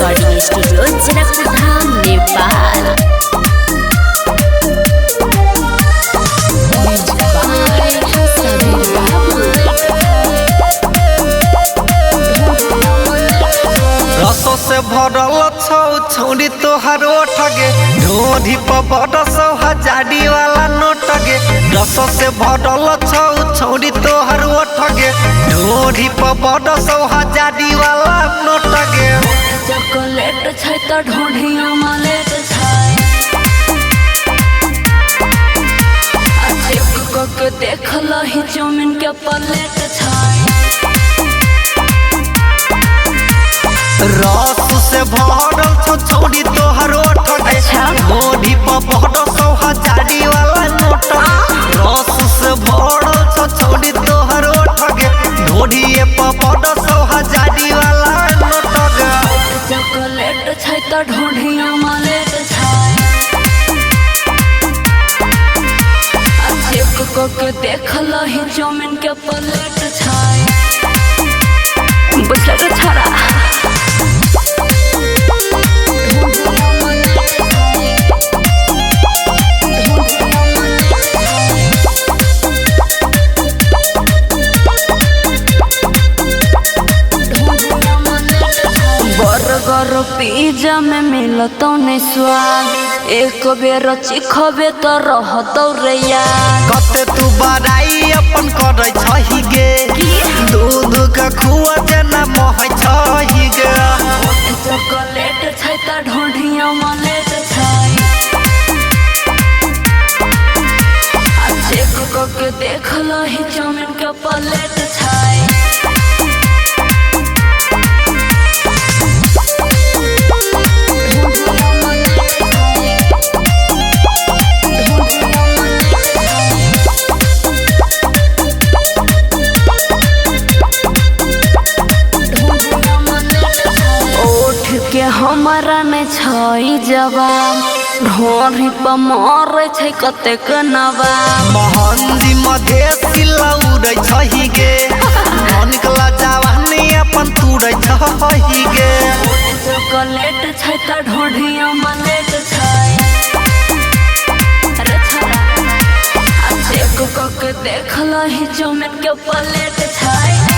Recording studio Janakpur Dham Nepal. रसों से भरल छौ छौरी तोहर ओठगे ढोढ़ी पर बरसौ हजारी वाला नोटगे। रसों से भरल छौ छौरी तोहर ओठगे ढोढ़ी पर बरसौ हजारी वाला नोटगे। चॉकलेट छै त ढोढ़िया मलेट छै चेक क के देख लही चाउमीन के प्लेट छै। रस से भरल छौ छौरी तोहर ओठगे ढोढ़ी पर बरसौ हजारी वाला नोटगे। रस से भरल छौ छौरी तोहर ओठगे ढोढ़ी पर बरसौ हजारी वाला नोटगे। चॉकलेट छै त ढोढ़िया मलेट छै चेक क के देख लही चाउमीन के प्लेट छै। बुझल रे छोरा बर्गर पिज्जा में मिलतौ नहीं स्वाद एक बेर चिखबे तो रहतौ रे याद। कते तू बड़ाई अपन करे छही गे दूध के खुआ जेना मोहै छही गे। चॉकलेट छै त ढोढ़िया मलेट छै चेक क के देख लही चाउमीन के प्लेट छै। के हमारा ने छई जवाब ढोढ़ी पर मारे छै कतेक नवाब। महंदी मधेसी लौरै छही गे निकला जवानी अपन तुरै छही गे। चॉकलेट छै त ढोढ़िया मलेट छै रे छोरा चेक क के देख लही चाउमीन के प्लेट छै।